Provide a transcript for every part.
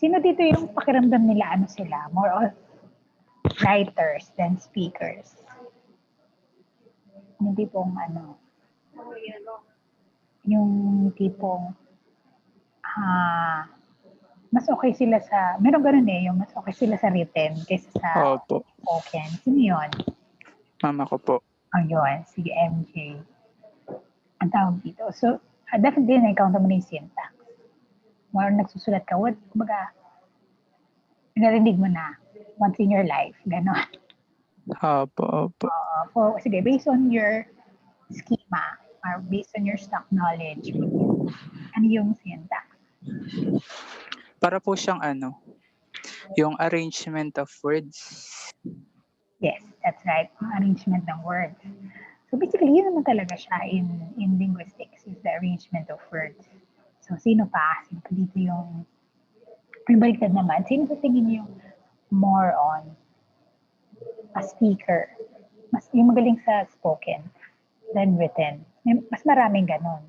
Sino dito yung pakiramdam nila, ano sila? More of writers than speakers. Yung tipong yung tipong mas okay sila sa, meron ganun yung mas okay sila sa written kaysa sa Opo. spoken. Sino yun? Mama ko po. Ayun, sige MJ. Ang tawag dito. So, definitely na-encounter mo na yung syntax. More nagsusulat ka, kumbaga, narinig mo na once in your life, gano'n. Opo. Sige, based on your schema or based on your stock knowledge, ano yung syntax? Para po siyang yung arrangement of words. Yes, that's right. Yung arrangement ng words. So basically, yun naman talaga siya in linguistics, is the arrangement of words. So sino pa? Sino pa dito yung baliktad naman? Sino sa tingin yung more on a speaker? Mas yung magaling sa spoken than written. Mas maraming ganon.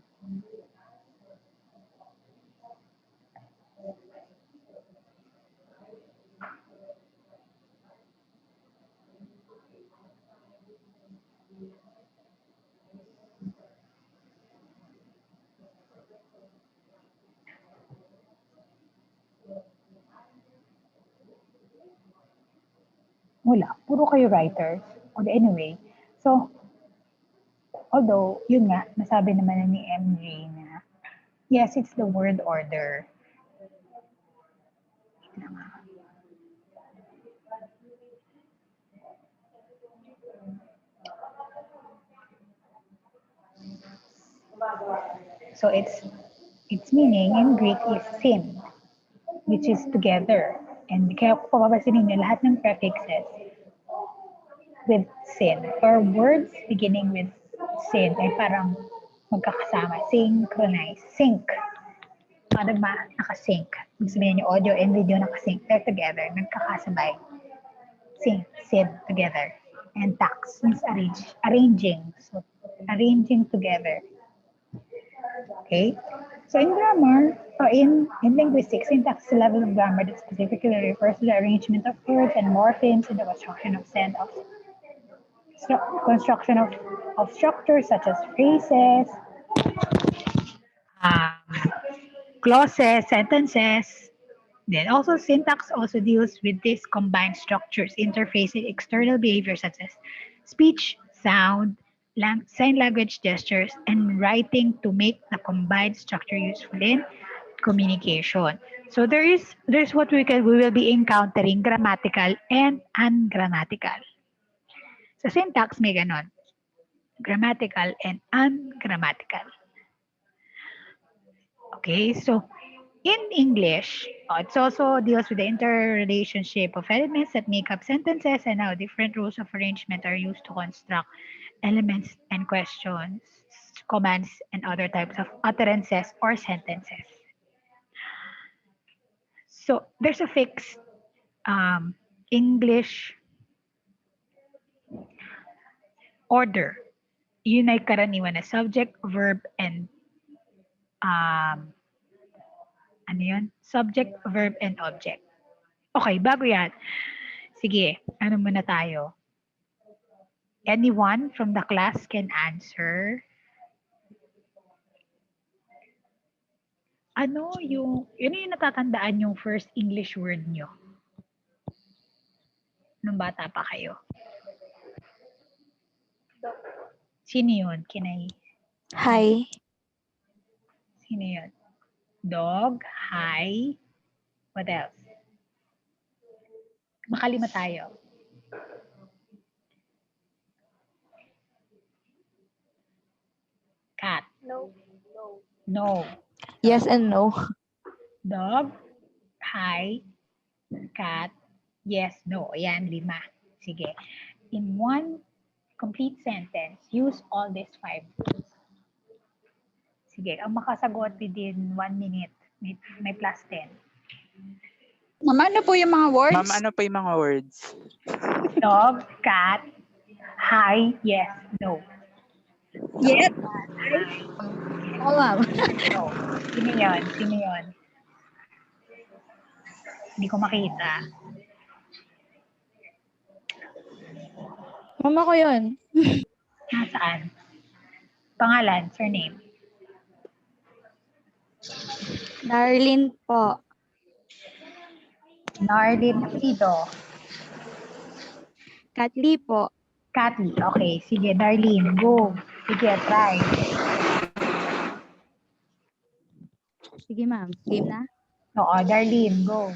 Wala. Puro kayo writers. But anyway, so, although, yun nga, nasabi naman ni MJ na, yes, it's the word order. So, its meaning in Greek is syn, which is together. And kaya kung papapasin niyo, lahat ng prefixes with syn, or words beginning with syn, ay parang magkakasama, synchronize, sync. Parang nakasync. Ibig sabihin yung audio and video nakasync. They're together, nagkakasabay. Sync, syn, together. And tax means arranging. So, arranging together. Okay? So in grammar, or in linguistics, syntax is a level of grammar that specifically refers to the arrangement of words and morphemes in the construction of structures such as phrases, clauses, sentences. Then also syntax also deals with these combined structures interfacing external behavior such as speech, sound, sign language gestures, and writing to make the combined structure useful in communication. So there's what we will be encountering grammatical and ungrammatical. Sa syntax may ganon. Grammatical and ungrammatical. Okay, so in English, it also deals with the interrelationship of elements that make up sentences and how different rules of arrangement are used to construct elements and questions, commands, and other types of utterances or sentences. So there's a fixed English order. Yun ay karaniwan na subject, verb, and ano yun? Subject, verb, and object. Okay, bago yan. Sige, ano muna tayo? Anyone from the class can answer. Ano yung natatandaan yung first English word nyo? Nung bata pa kayo? Sino yun? Kinay? Hi. Sino yun? Dog, hi. What else? Makalima tayo. Cat. No. Yes and no. Dog, hi. Cat, yes, no. Ayan, 5. Sige. In one complete sentence, use all these 5 rules. Sige, ang makasagot within 1 minute, may plus 10. Mama, ano po yung mga words? Ma'am, ano pa yung mga words? Dog, cat, hi, yes, no. Yes. Oh, ma'am. No. Sino yun? Hindi ko makita. Mama ko yun. Nasaan? Pangalan, surname. Darlene po. Nardin Apelido. Katli po. Cathy. Okay, sige, Darlene, go. Sige, try. Sige, ma'am. Game na? Oo, Darlene, go.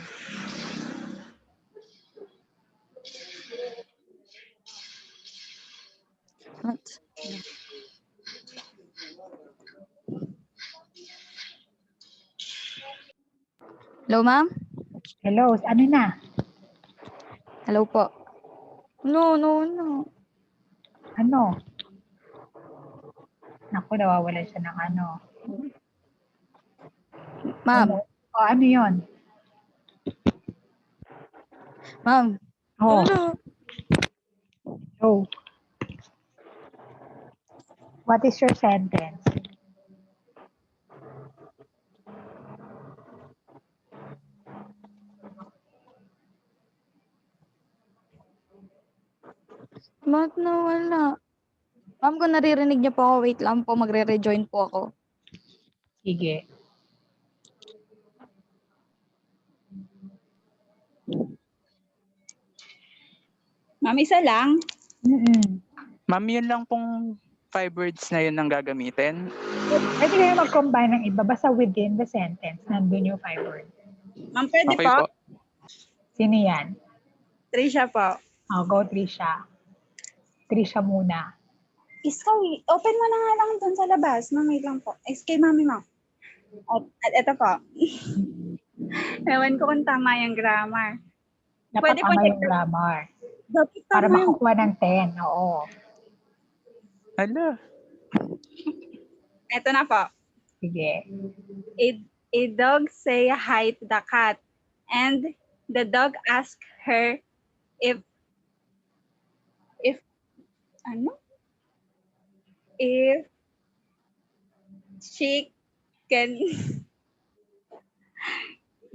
What? Hello, ma'am? Hello, ano na? Hello po. No. Ano? Naku, nawawalan siya ng ano. Ma'am. O, ano yun? Ma'am. Oh, Ano? go. What is your sentence? Bakit nawala? Ma'am, kung naririnig niyo po ako, wait lang po. Magre-rejoin po ako. Sige. Ma'am, isa lang. Mm-mm. Ma'am, yun lang pong 5 words na yun ang gagamitin. Pwede kayo mag-combine ng iba. Basta within the sentence, nandun yung 5 words. Ma'am, pwede Okay po. po. Sino yan? Trisha po. Oh, go, Trisha. Trisha muna. Iskoy, open mo na nga lang dun sa labas. Ma'am, wait lang po. Kay mami mo. At eto po. Ewan ko kung tama yung grammar. Dapat Pwede po tama check yung grammar. Dapat Para tama yung... makakuha ng 10. Oo. Hala. Eto na po. Sige. A dog say hi to the cat. And the dog asked her if she can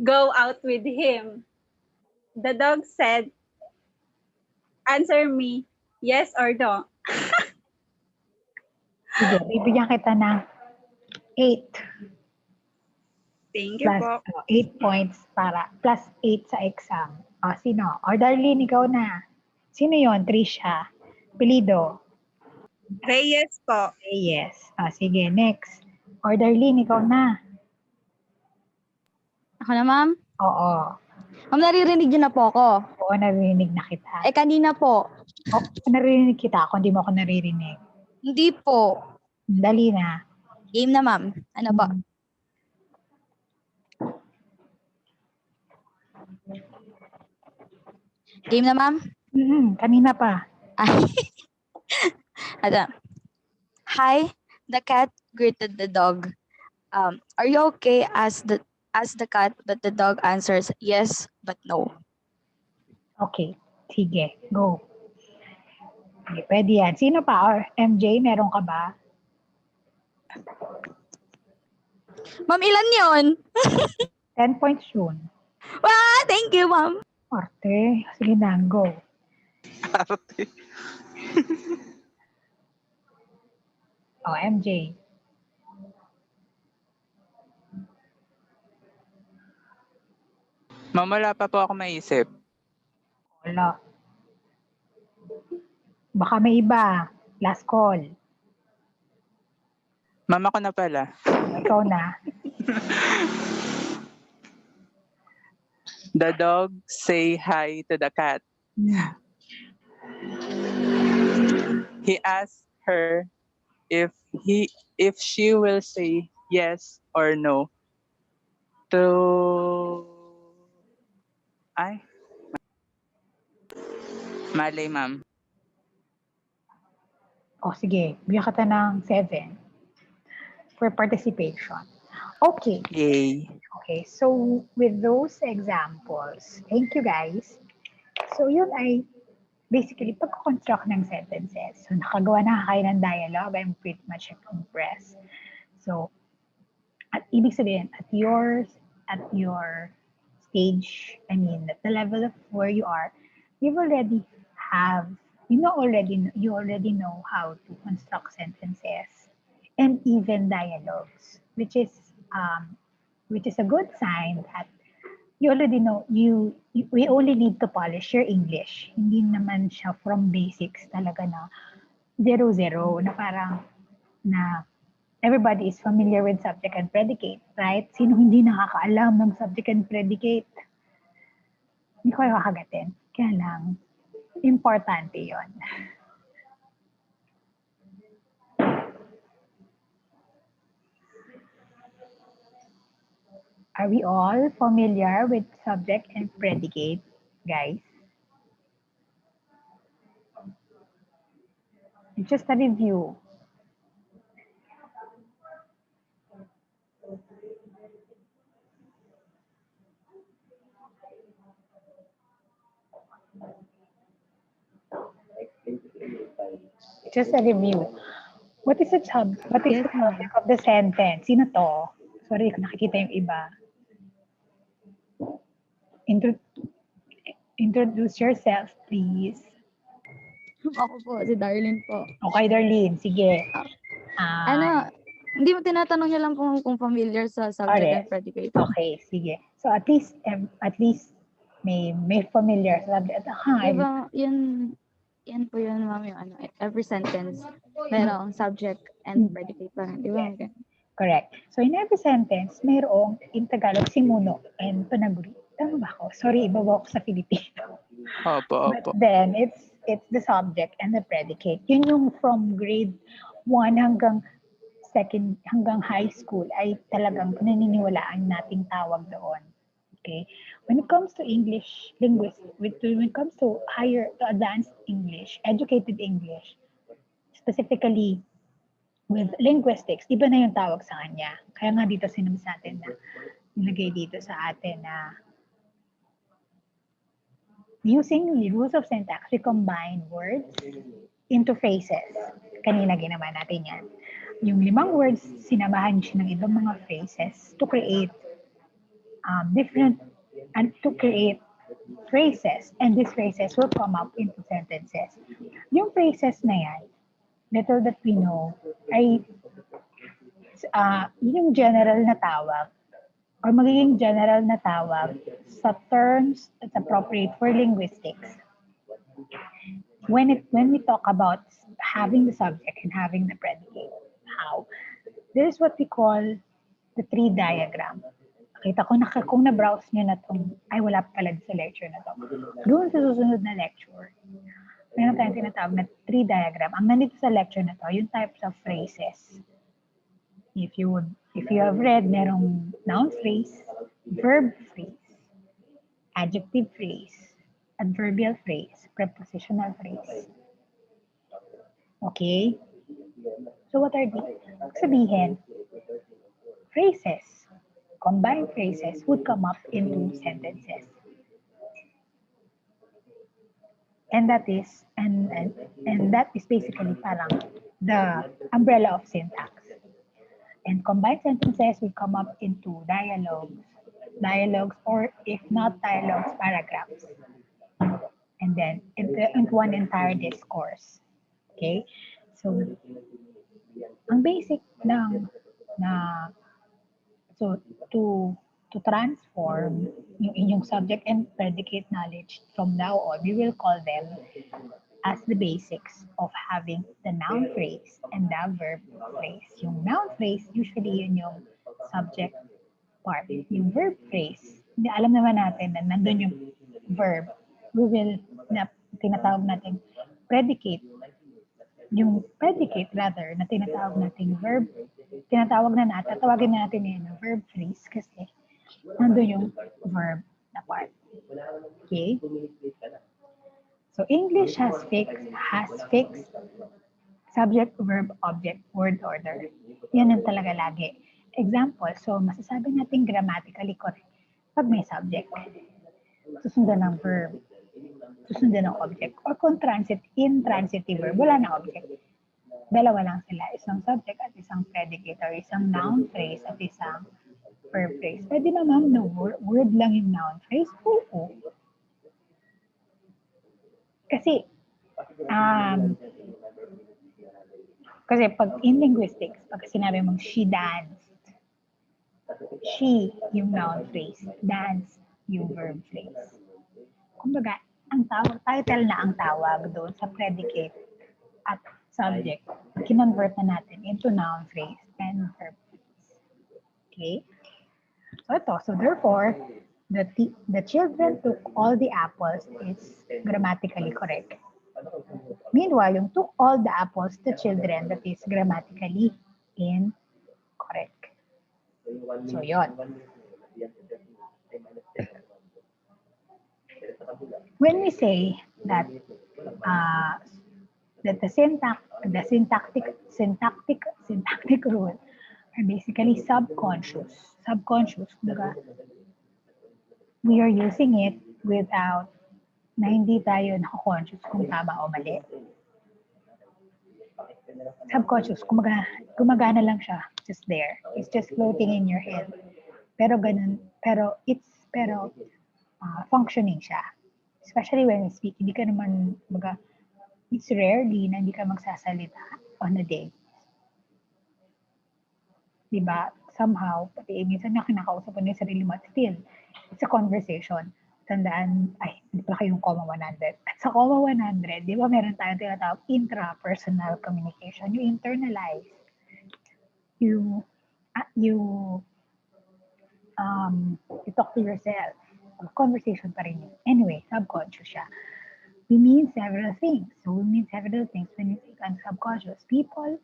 go out with him. The dog said, answer me, yes or no. Sige. Bibigyan kita ng 8. Thank you Plus po. 8 points para plus 8 sa exam. O, sino? O, Darlene, ikaw na. Sino yon? Trisha. Pelido. Reyes po. Yes. O, sige, next. O, Darlene, ikaw na. Ako na, ma'am? Oo. Ma'am, naririnig niyo na po ako. Oo, naririnig na kita. Kanina po. O, naririnig kita ako, hindi mo ako naririnig. Hindi po. Dali na. Game na, ma'am. Ano po? Game na, ma'am? Kanina pa. Ay. Ano? Hi, the cat greeted the dog. Are you okay? Asked the cat, but the dog answers yes, but no. Okay. Sige, go. Okay, pwede yan. Sino pa? Or MJ, meron ka ba? Ma'am, ilan yon? 10 points yun. Wow, thank you, ma'am. Arte. Sige na, go. Arte. O, MJ. Ma'am, wala pa po ako maisip. Wala. Baka may iba. Last call. Ma'am, ako na pala. Ikaw na. The dog say hi to the cat. He asked her if she will say yes or no to Malay, ma'am. O, sige. Bigyan kita ng 7 for participation. Okay. Yay. Okay. So, with those examples, thank you guys. So, yun ay basically pag-construct ng sentences. So, nakagawa na kayo ng dialogue. I'm pretty much impressed. So, at ibig sabihin, at your stage, I mean, at the level of where you are, you already have, you already know how to construct sentences and even dialogues, which is a good sign that you already know, we only need to polish your English. Hindi naman siya from basics talaga na zero, na parang, na everybody is familiar with subject and predicate, right? Sino hindi nakakaalam ng subject and predicate? Hindi ko kayo kakagatin. Kaya lang, importante yon. Are we all familiar with subject and predicate, guys? Just a review. Just a review. What is the Yes, ma'am. subject of the sentence? Sino to? Sorry, kung nakikita yung iba. Introduce yourself, please. Ako po, si Darlene po. Okay, Darlene, sige. Ano, hindi mo tinatanong niya lang kung familiar sa subject and predicate. Okay, sige. So at least may familiar sa subject. Diba, yan po yun, ma'am, yung ano, every sentence, merong subject and predicate lang. Diba? Yes. Correct. So in every sentence, mayroong in Tagalog simuno and panaguri. Tama ba ako? Sorry, ibabaw ko sa Filipino. Opo. But then, it's the subject and the predicate. Yun yung from grade 1 hanggang high school ay talagang pinaniniwalaan nating tawag doon. Okay? When it comes to English linguistics, when it comes to advanced English, educated English, specifically with linguistics, iba na yung tawag sa kanya. Kaya nga dito sinabi sa atin na, nilagay dito sa atin na using the rules of syntax, we combine words into phrases. Kanina ginawa natin yan. Yung 5 words, sinamahan siya ng ibang mga phrases to create phrases, and these phrases will come up into sentences. Yung phrases na yan, little that we know, ay yung general na tawag or magiging general na tawag sa terms that's appropriate for linguistics. When we talk about having the subject and having the predicate, how? There's what we call the tree diagram. Kita ko kung na-browse nyo na itong, ay wala pala sa lecture na to. Doon sa susunod na lecture, meron tayong tinatawag na tree diagram. Ang nandito sa lecture na to, yung types of phrases. If you have read, merong noun phrase, verb phrase, adjective phrase, adverbial phrase, prepositional phrase. Okay? So what are these? Sabihin, phrases, combined phrases would come up into sentences. And that is basically parang the umbrella of syntax. And combined sentences will come up into dialogues, or if not dialogues, paragraphs. And then into one entire discourse. Okay? So, ang basic so to transform yung inyong subject and predicate knowledge from now on, we will call them as the basics of having the noun phrase and the verb phrase. Yung noun phrase, usually yun yung subject part. Yung verb phrase, alam naman natin na nandun yung verb. Tinatawag natin predicate. Yung predicate rather, na tinatawag natin verb, tatawagin na natin yun yung verb phrase kasi nandun yung verb na part. Okay? So English has fixed subject, verb, object, word order. Yan ang talaga lagi. Example, so masasabi natin grammatically correct pag may subject. Susundan ng verb, susundan ng object, or kung intransitive verb, wala na object. Dalawa lang sila, isang subject at isang predicate, or isang noun phrase at isang verb phrase. Pwede ba ma'am, no, word lang yung noun phrase? Oo. Kasi, kasi pag in linguistics, pag sinabi mong she danced, she yung noun phrase, dance yung verb phrase. Kumbaga, ang tawag, title na ang tawag doon sa predicate at subject. Kinonvert na natin into noun phrase and verb phrase. Okay? So ito, so therefore, the children took all the apples is grammatically correct. Meanwhile, yung took all the apples to children, that is grammatically incorrect. So yon. When we say that that the syntactic rule are basically subconscious. Diba? We are using it without na hindi tayo nako-conscious kung tama o mali. Subconscious, gumagana lang siya, just there. It's just floating in your head. Pero ganun, functioning siya. Especially when we speak, hindi ka naman, it's rarely na hindi ka magsasalita on a day. Diba? Somehow, pati minsan na kinakausap mo na yung sarili mo, still, it's a conversation. Tandaan, hindi pala kayong comma 100. At sa comma 100, di ba meron tayong tinatawag intrapersonal communication. You internalize. You talk to yourself. Conversation pa rin yun. Anyway, subconscious siya. We mean several things. So we mean several things when we think on subconscious. People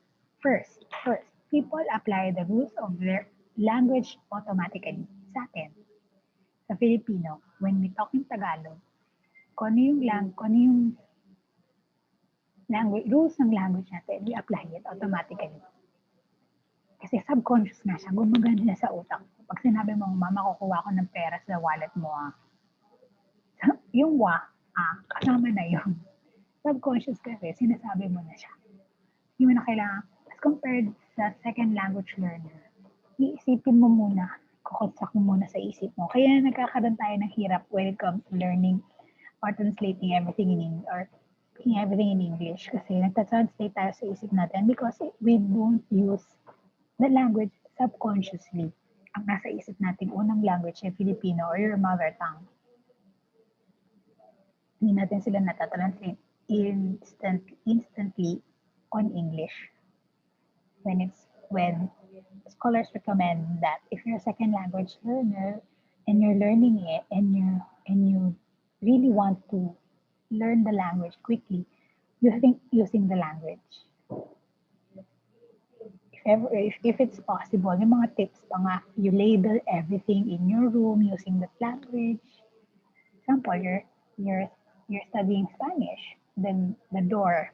apply the rules of their language automatically sa atin. Sa Filipino, when we talk in Tagalog, kung ano yung language, rules ng language natin, we apply it automatically. Kasi subconscious na siya, gumagana na sa utak. Pag sinabi mo, mama, kukuha ko ng pera sa wallet mo, yung kasama na yun. Subconscious kasi, sinasabi mo na siya. Hindi mo na kailangan, as compared sa second language learner, iisipin mo muna, kukutsak mo muna sa isip mo. Kaya nagkakaroon tayo ng hirap when it comes to learning or translating everything in English or speaking everything in English. Kasi nagtatranslate tayo sa isip natin because we don't use the language subconsciously. Ang nasa isip natin, unang language ay Filipino or your mother tongue. Hindi natin sila natatranslate instantly on English. When scholars recommend that if you're a second language learner and you're learning it and you really want to learn the language quickly, you think using the language. If it's possible, yung mga tips pa nga, you label everything in your room using that language. Example, you're studying Spanish, then the door,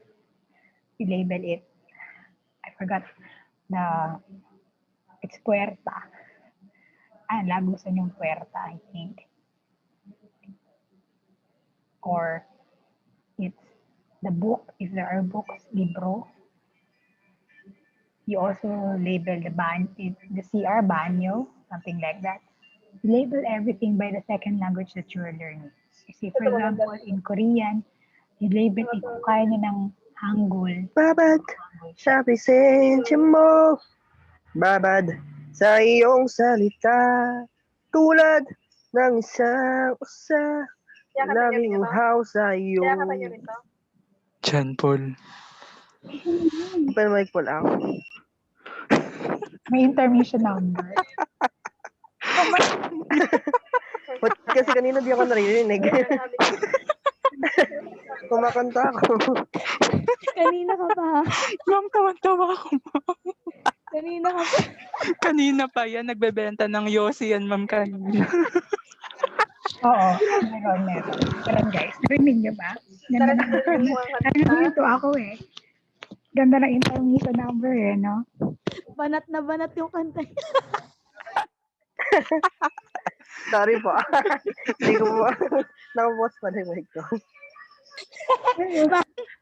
you label it. I forgot it's puerta. Lagusan yung puerta, I think. Or it's the book, if there are books, libro. You also label the CR, banyo, something like that. You label everything by the second language that you are learning. You see, for example, in Korean, you label it kung kaya niya ng Hangul. Babad sa presensya mo, babad sa iyong salita, tulad ng isang usa, laging uhaw sa iyo. John Paul. Open mic po lang. May intermission number. Kasi kanina di ako narinig. Kumakanta ako. Kanina ka pa. Ma'am, tawan-tawa ako, ma'am. Kanina ka pa. Kanina pa yan, nagbebenta ng Yossi yan, ma'am, kanina. Oo, meron. Meron guys, narinig niyo ba? Narinig ako eh. Ganda ng intermission number eh, no? Banat na banat yung kanta. Sorry po. Hindi ko po. Nakapost pa rin mic ko.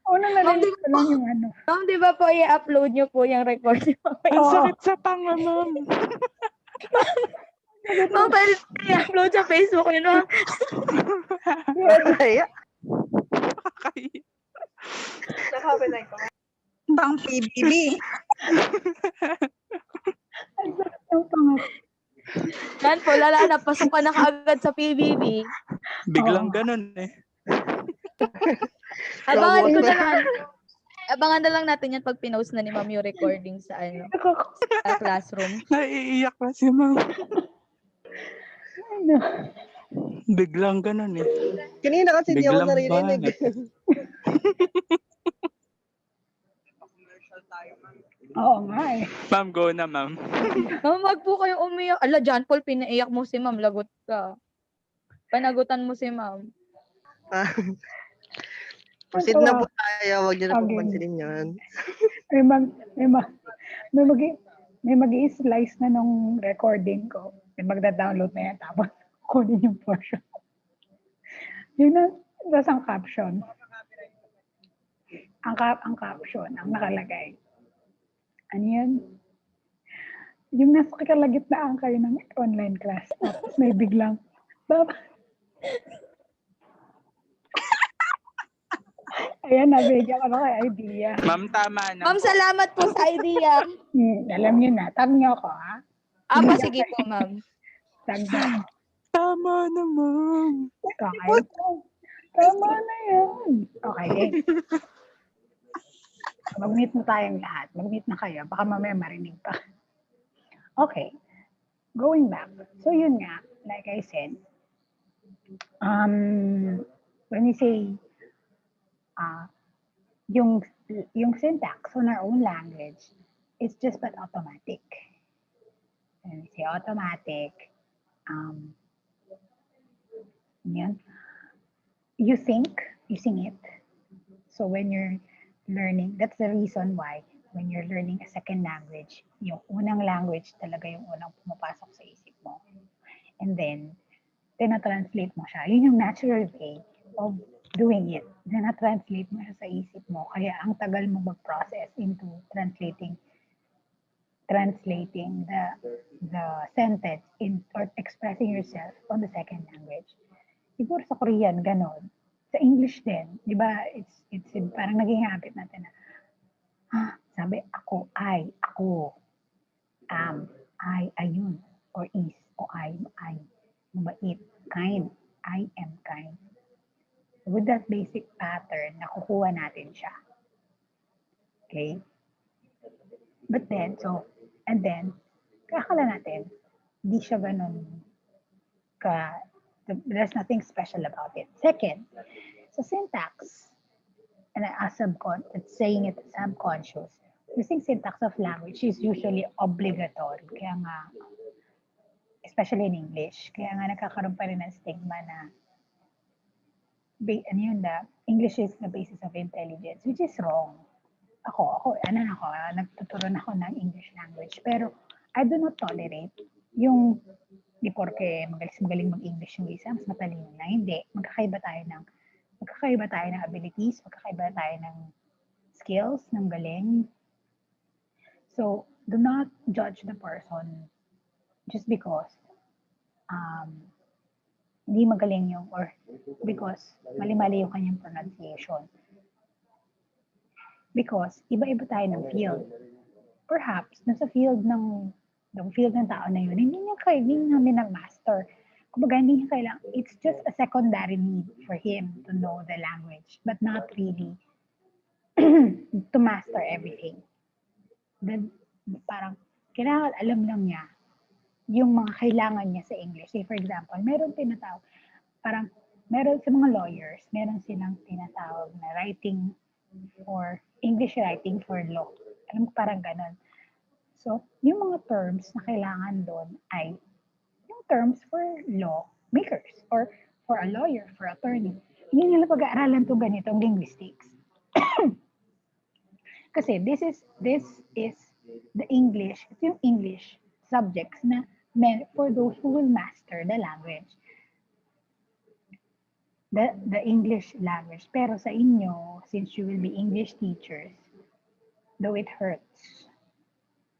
Unang narinig ko lang yung ano. Ma'am, di ba po i-upload nyo po yung record? Ang sakit sa panga, ma'am. Ma'am, pwede i-upload sa Facebook yun, ma'am. Masaya. Kakahiya. Nakapinay ko. Pang PBB. Ang sarap ng pangat. Yan po, lala na, pasok ka na kaagad sa PBB. Biglang Oo. ganun eh. Abangan ko Promote. na lang. Abangan na lang natin yan pag pinost na ni ma'am yung recording sa sa classroom. Naiiyak na si ma'am. Ano? Biglang ganun eh. Kanina kasi di ako Biglang naririnig. banat. Oo nga eh. Ma'am, go na ma'am. Ma'am, wag po kayong umiyak. Ala, John Paul, pinaiyak mo si ma'am. Lagot ka. Panagutan mo si ma'am. Proceed na po tayo. Huwag niyo na Okay. pong pansinin yun. May mag-i-slice na nung recording ko. May magda-download na yan. Tapos kunin yung portion. Yun na, tapos ang caption. Ang caption, ang nakalagay. Ano yun? Yung nasa kalagitnaan kayo ng online class. Tapos may biglang, Baba. Ayan, nabigyan ko na kay idea. Ma'am, tama na. Ma'am, salamat po sa idea. Alam niyo na, tag niyo ako ha. Ama, sige po, ma'am. Tag niyo. Tama na ma'am. Okay. Tama na yan. Okay, game. Mag-meet na tayong lahat. Mag-meet na kayo. Baka mamaya marinig pa. Okay. Going back. So yun nga, like I said, when we say yung syntax on our own language, it's just but automatic. When we say automatic, yun, you think, you sing it. So when you're learning, that's the reason why when you're learning a second language, yung unang language talaga yung unang pumapasok sa isip mo. And then, tina-translate mo siya. Yun yung natural way of doing it. Tina-translate mo siya sa isip mo. Kaya ang tagal mo mag-process into translating the sentence or expressing yourself on the second language. Siguro sa Korean, ganon. Sa English din, di ba, it's parang naging habit natin na, sabi, ako, ayun, or is, o I, mabait, kind, I am kind. With that basic pattern, nakukuha natin siya. Okay? But then, kakala natin, di siya ganun there's nothing special about it. Second, so syntax, and it's saying it subconscious, using syntax of language is usually obligatory. Kaya nga, especially in English, kaya nga nagkakaroon pa rin ng stigma na English is the basis of intelligence, which is wrong. Nagtuturo na ako ng English language, pero I do not tolerate yung di porke magaling mag-English yung isa, mas matalino na. Hindi. Magkakaiba tayo ng abilities, magkakaiba tayo ng skills, ng galing. So, do not judge the person just because hindi magaling yung, or because mali-mali yung kanyang pronunciation. Because iba-iba tayo ng field. Perhaps, nasa field ng tao na yun, hindi niya minag-master. Kumbaga, hindi niya kailangan, it's just a secondary need for him to know the language, but not really to master everything. Then, parang, kailangan alam lang niya yung mga kailangan niya sa English. Say, for example, meron sa mga lawyers, meron silang tinatawag na writing or English writing for law. Alam ko parang ganon. So, yung mga terms na kailangan doon ay yung terms for law makers or for a lawyer, for attorney. Hindi nila pag-aaralan itong ganitong linguistics. Kasi this is the English, ito yung English subjects na meant for those who will master the language. The English language. Pero sa inyo, since you will be English teachers, though it hurts,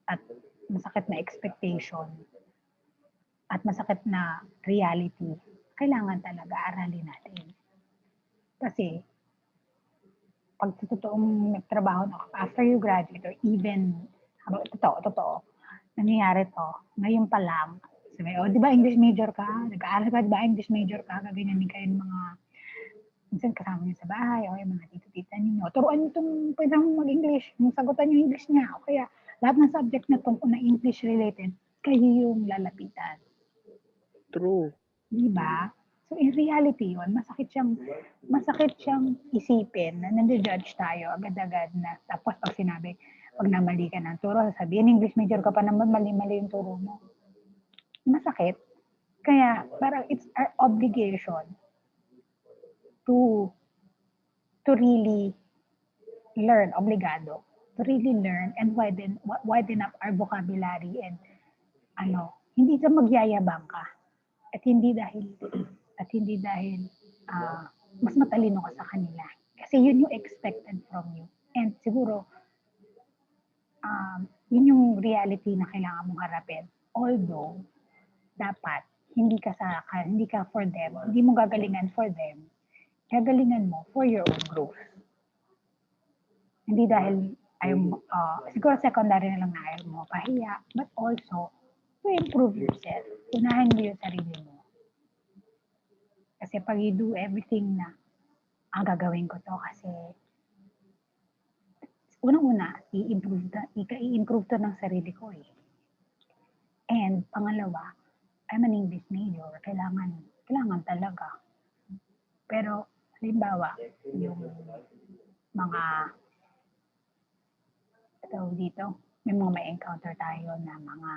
at masakit na expectation, at masakit na reality, kailangan talaga aralin natin. Kasi, pag sa totoong nagtrabaho na after you graduate or even, totoo, nangyayari to, ngayon pa lang, sabi, di ba English major ka? Nag-aaral ka, di ba English major ka? Gaganyan din kayo ng mga, minsan kasama niyo sa bahay, o yung mga tito-tita ninyo. Turuan niyo itong pwede mag-English, yung sagutan niyo English niya. O kaya, lahat ng subject na tungkol na English related, kayo yung lalapitan. True. Di ba? So in reality yun, masakit siyang isipin na nandjudge tayo agad-agad na tapos pag sinabi, pag namali ka ng turo, sabihin English major ka pa naman, mali-mali yung turo mo. Masakit. Kaya parang it's our obligation to really learn, obligado, to really learn and widen up our vocabulary and hindi ka magyayabang ka. At hindi dahil mas matalino ka sa kanila. Kasi yun yung expected from you. And siguro, yun yung reality na kailangan mong harapin. Although, dapat, hindi ka for them, hindi mo gagalingan for them, gagalingan mo for your own growth. Hindi dahil siguro secondary na lang na ayaw mo pahiya, but also, to improve yourself. Unahin mo yung sarili mo. Kasi pag you do everything na, gagawin ko to kasi unang-una, i-improve to ng sarili ko eh. And pangalawa, I'm an English major. Kailangan talaga. Pero, halimbawa, yung mga dito, may mga may encounter tayo na mga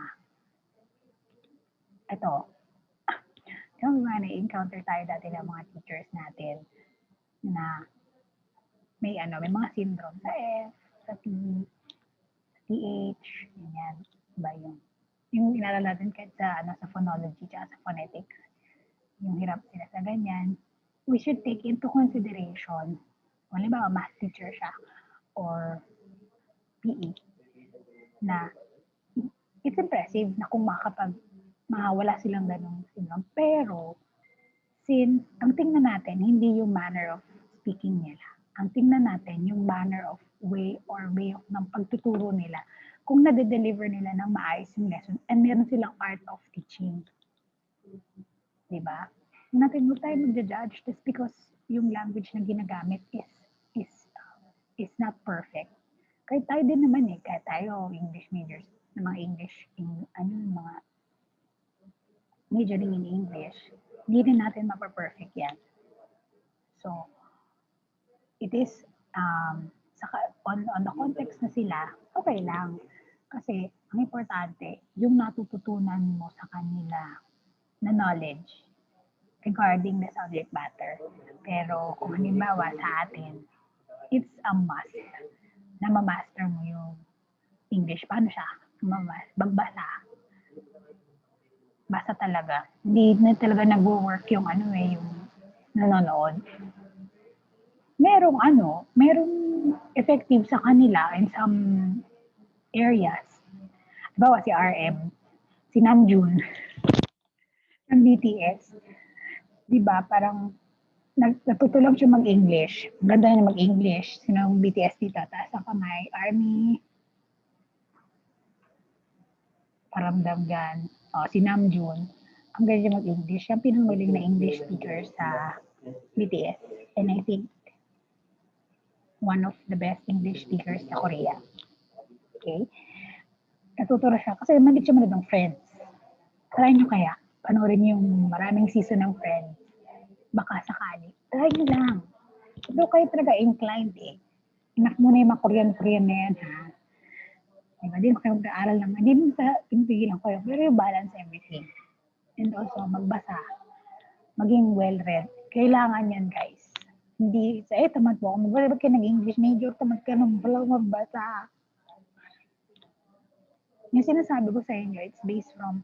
yung mga na-encounter tayo dati ng mga teachers natin na may mga syndrome sa F, sa T, sa TH, ganyan. Diba yung inalala natin kahit sa phonology at sa phonetics, yung hirap sila sa ganyan, we should take into consideration, kung halimbawa math teacher siya, or PE, na it's impressive na kung wala silang ganong syndrome. Pero, since ang tingnan natin, hindi yung manner of speaking nila. Ang tingnan natin, yung manner of way of ng pagtuturo nila. Kung nade-deliver nila ng maayos yung lesson and meron silang art of teaching. Diba? Natin mo tayo mag-judge just because yung language na ginagamit is not perfect. Kahit tayo din naman kahit tayo English majors, ng mga English, mga majoring in English, hindi rin natin mapaperfect yan. So, it is, on the context na sila, okay lang. Kasi, ang importante, yung natututunan mo sa kanila na knowledge regarding the subject matter. Pero, kung halimbawa sa atin, it's a must na ma-master mo yung English. Paano siya? Magbasa. Basta talaga. Hindi na talaga nag-work yung yung nanonood. Merong effective sa kanila in some areas. Halimbawa si RM, si Namjoon, ng BTS. Diba, parang natutulog siya mag-English. Ganda na mag-English. Sino yung BTS dito? Taas ang kamay. ARMY. Paramdam gan. Si Namjoon. Ang ganda mag-English. Yung pinangaling na English speaker sa BTS. And I think one of the best English speakers sa Korea. Okay? Natuturo siya. Kasi malit siya ng Friends. Try nyo kaya. Panoorin niyo yung maraming season ng Friends. Baka sakali. Try nyo lang. Pero kayo talaga inclined Inak muna yung mga Korean na yan, ha? Diba? Di mo kayo mag-aaral naman. Hindi mo sa pinipigilan ko pero you balance everything. And also, magbasa. Maging well-read. Kailangan yan, guys. Hindi, tamad po ako. Ba't ka nag-English major? Tamad ka naman pala magbasa. Yung sinasabi ko sa inyo, it's based from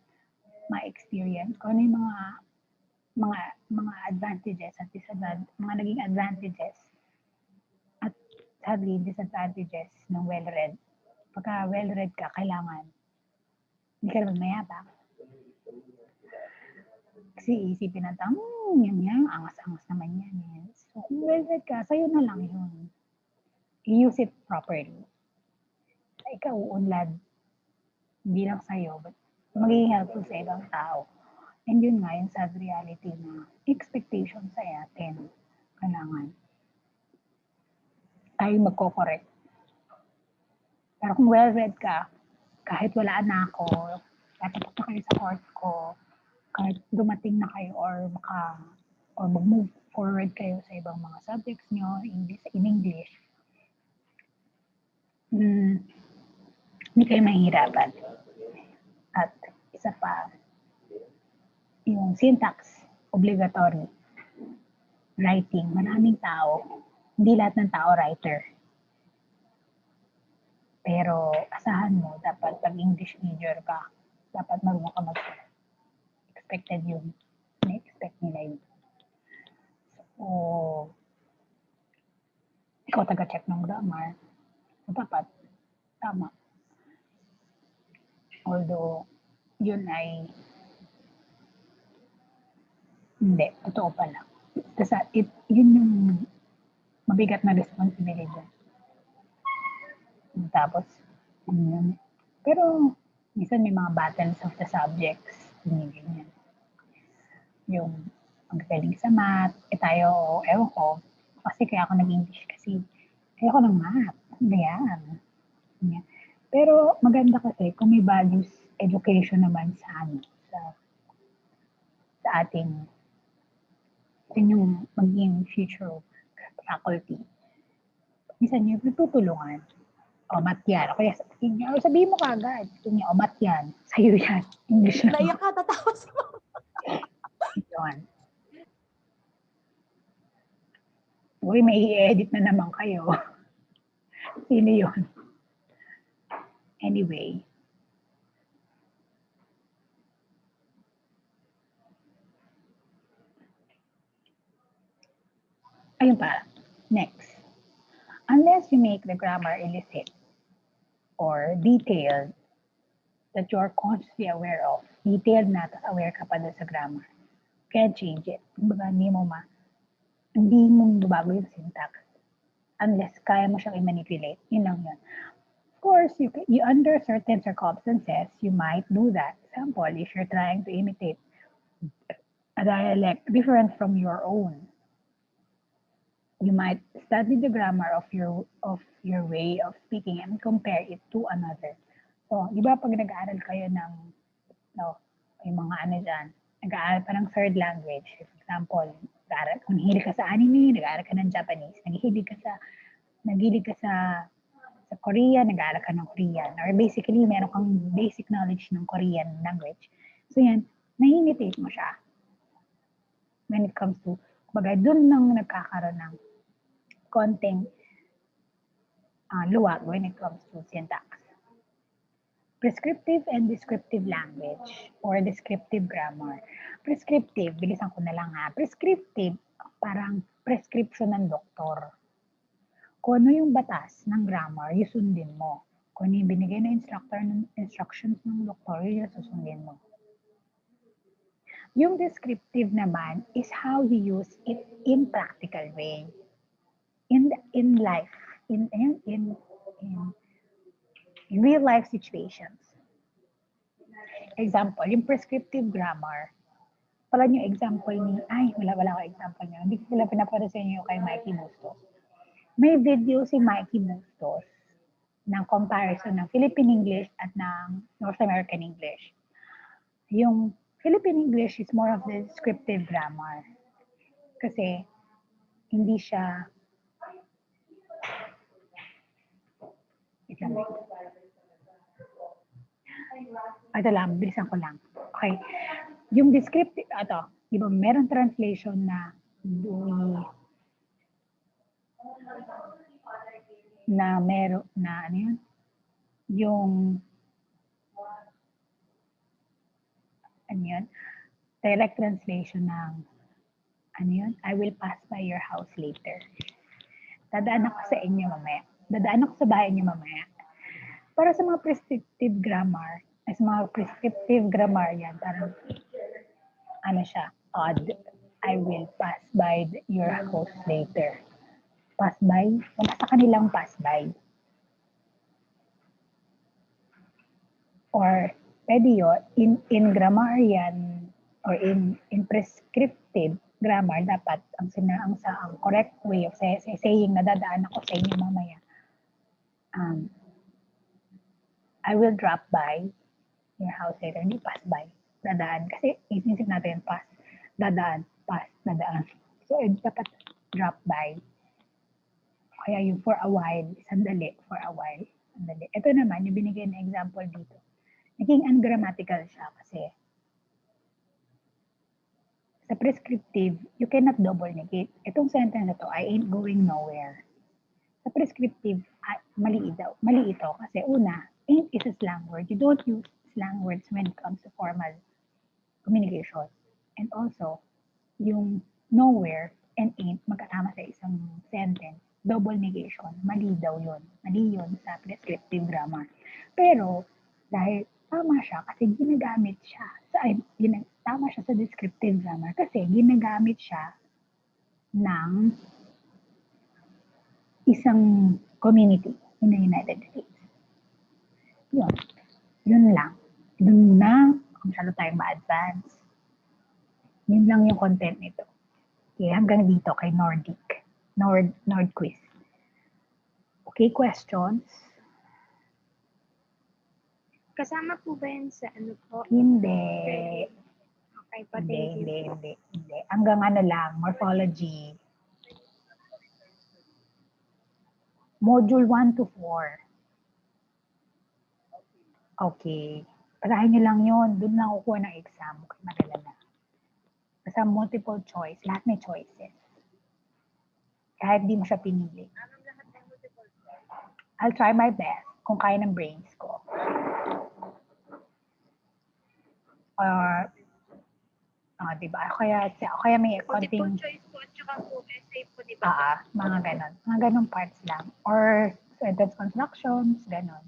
my experience. Kung ano yung mga advantages at disadvantages, mga naging advantages at sadly disadvantages ng well-read. Pagka well-read ka, kailangan hindi ka naman mayabang. Kasi isipin natin, yan, angas-angas naman yan. Eh. So, kung well-read ka, sa'yo na lang yun. Use it properly. Ikaw, unlad, hindi lang sa'yo, but magiging helpful sa ibang tao. And yun nga, yung sad reality na expectation sa atin. Kailangan tayo magko-correct. Pero kung well-read ka, kahit wala na ako, tatapos na kayo sa course ko, kahit dumating na kayo or mag-move forward kayo sa ibang mga subjects nyo in English, hindi kayo mahihirapan. At isa pa, yung syntax, obligatory. Writing, maraming tao. Hindi lahat ng tao writer. Pero asahan mo, dapat pag English major ka, dapat marunong ka mag-sulat. Expected yun. Na-expect nila yun. So, ikaw taga-check ng grammar. So, dapat tama. Although, yun ay hindi, totoo pala. Kasi yun yung mabigat na responsibility. Tapos, yun. Pero, minsan may mga battles of the subjects. Ganyan. Yung magagaling sa math, tayo, ewan ko, kasi kaya ako nag-English kasi kaya ako ng math. Ganyan. Pero maganda kasi kung may values education naman sa ating yung maging future faculty. Minsan yung tutulungan. O, math yan. O kaya sabihin mo kagad. O, math yan. Sa'yo yan. English na. Naiyak ka, tatawa sa Yun. Uy, may i-edit na naman kayo. Sino yun? Anyway. Ayun pa. Next. Unless you make the grammar illicit or detailed that you are consciously aware of, detailed na, tapos aware ka pa doon sa grammar, can't change it. Kumbaga, hindi mo babago yung syntax unless kaya mo siyang i-manipulate. Yun lang yun. Of course, you under certain circumstances, you might do that. Example, if you're trying to imitate a dialect different from your own, you might study the grammar of your way of speaking and compare it to another. So, di ba pag nag-aaral kayo ng, yung mga dyan, nag-aaral pa ng third language. For example, kung hilig ka sa anime, nag-aaral ka ng Japanese. Naghihilig ka sa Korean, nag-aaral ka ng Korean. Or basically, meron kang basic knowledge ng Korean language. So yan, na-imitate mo siya. When it comes to, kumbaga, dun nang nagkakaroon ng konting luwag when it comes to syntax. Prescriptive and descriptive language or descriptive grammar. Prescriptive, bilisan ko na lang ha. Prescriptive, parang prescription ng doktor. Kung ano yung batas ng grammar, yung sundin mo. Kung ano yung binigay na instructions ng doktor, yun yung susundin mo. Yung descriptive naman is how you use it in practical way. In life, in real life situations. Example, yung prescriptive grammar. Pala yung example wala ko example niya. Hindi ko sila pinapara sa inyo kay Mikey Bustos. May video si Mikey Bustos ng comparison ng Philippine English at ng North American English. Yung Philippine English is more of the descriptive grammar. Kasi hindi siya ito lang, bilisan ko lang. Okay. Yung descriptive, di ba, meron translation na meron na ano yun? Yung direct translation ng I will pass by your house later. Dadaan ako sa inyo mamaya. Dadaan ako sa bahay niyo mamaya. Para sa mga prescriptive grammar yan, parang ano siya, odd. I will pass by your house later. Pass by? Wala sa kanilang pass by. Or pwede yun, in grammarian or in prescriptive grammar, dapat ang correct way of saying na dadaan ako sa inyo mamaya. I will drop by your house later. Hindi pass by. Dadaan. Kasi isip natin pass. Dadaan. Pass. Dadaan. So, dapat drop by. Kaya yung for a while. Sandali. For a while. Sandali. Ito naman, yung binigay na example dito. Naging ungrammatical siya kasi sa prescriptive, you cannot double negate. Itong sentence na to, I ain't going nowhere. Sa prescriptive, mali daw. Mali ito kasi una, ain't is a slang word. You don't use slang words when it comes to formal communication. And also, yung nowhere and ain't magkasama sa isang sentence, double negation. Mali daw yun. Mali yun sa prescriptive grammar. Pero, dahil tama siya kasi ginagamit siya. Tama siya sa descriptive grammar kasi ginagamit siya ng isang community in the United States. Yun. Yun lang. Doon na, masyado tayong ma-advance. Yun lang yung content nito. Okay, hanggang dito kay Nordic. Nord quiz. Okay, questions? Kasama po ba yan sa ano po? Hindi. Okay po, thank you. Hindi. Hanggang ano lang, morphology. Module 1 to 4. Okay. Parahin nyo lang yun. Doon lang kukuha ng exam. Huwag kayong magalala. Basta multiple choice. Lahat may choices. Kahit di mo siya pinili. I'll try my best kung kaya ng brains ko. Or, diba? Kaya may konting... Multiple choice po at saka po essay po, di ba? Mga ganon. Mga ganon parts lang. Or sentence constructions, ganon.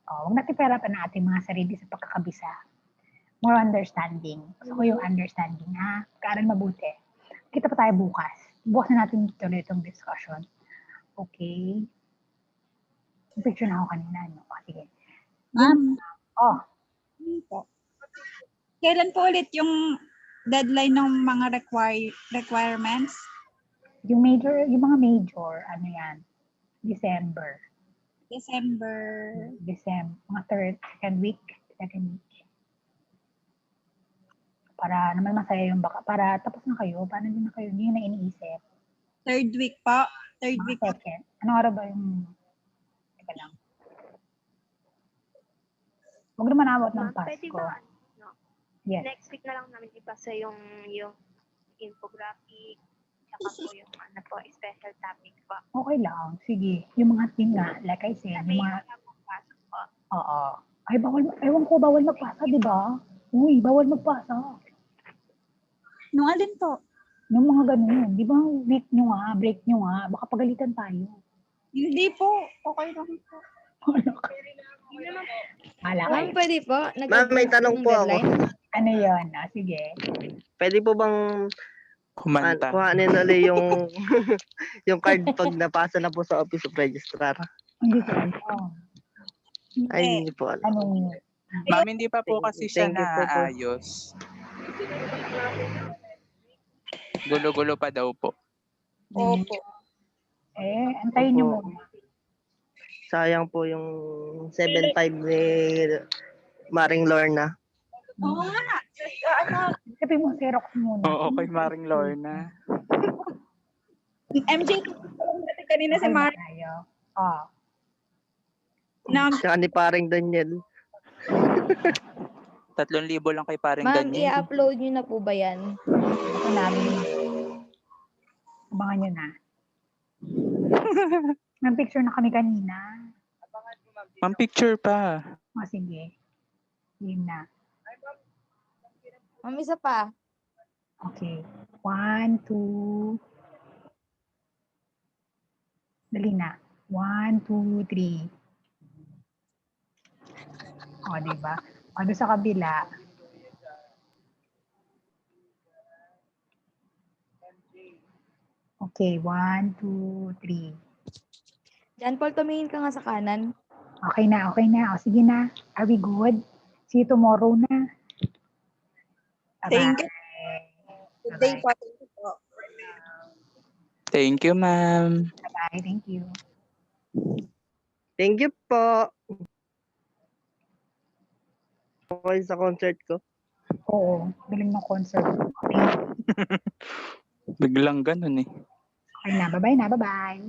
Huwag natin pahirapan na ating mga sarili sa pagkakabisa. More understanding. Gusto ko yung understanding, ha? Kaaral mabuti. Kita pa tayo bukas. Bukas na natin tuloy itong discussion. Okay? Picture na ako kanina, no? Sige. Ma'am, Ano po? kailan po ulit yung deadline ng mga requirements? Yung mga major, ano yan? December. Mga second week. Para naman masaya yung para tapos na kayo, paano din na kayo, hindi na iniisip. Third week po. Third Mga week. second. Anong araw ba yung, teka lang. Huwag naman abot ng Pwede Pasko. ba, Yes. next week na lang namin ipasa yung infographic, saka po yung ano po, special topic po. Okay lang. Sige. Yung mga team nga, like I said, Sabi yung yung mga, pasok po. oo. Ay, ewan ko, bawal magpasa, di ba? Uy, bawal magpasa. Nung alin po? Yung mga ganun. Di ba, break nyo nga. Baka pagalitan tayo. Hindi po. Okay lang po. Hala Ma'am, kayo. pwede po? Ma'am, may tanong po ako. Ano yun? Sige. Pwede po bang Kumanta. kuhanin ulit yung yung card pag napasa na po sa Office of Registrar? Hindi ko alam. Ay, hindi po alam. Anong Ma'am, hindi pa po kasi siya Thank you po po. naayos. Gulo-gulo pa daw po. Opo. antayin nyo Opo. muna. Sayang po yung 7.5 ni Maring Lorna. Oo nga. Sabi mo, Xerox muna. Oo, kay Maring Lorna. MJ, kanina si Okay na Mar tayo. Siya ni Paring Daniel. 3,000 lang kay paring Ma'am, Daniel. i-upload nyo na po ba yan? Ito namin. Abangan nyo na. May picture na kami kanina. Ma'am, picture pa. Sige. Yun na. Ma'am, isa pa. Okay. 1, 2. Dali na. 1, 2, 3. Diba? Doon sa kabila. Okay, 1, 2, 3. Jan Paul, tumingin ka nga sa kanan. Okay na, okay na. O, sige na. Are we good? See you tomorrow na. Thank you. Bye-bye. Good day po. Thank you po. Thank you, ma'am. Bye-bye. Thank you. Thank you po. Okay sa concert ko. Oo, galing ng concert. Okay Biglang ganun eh. na, bye-bye na, bye-bye.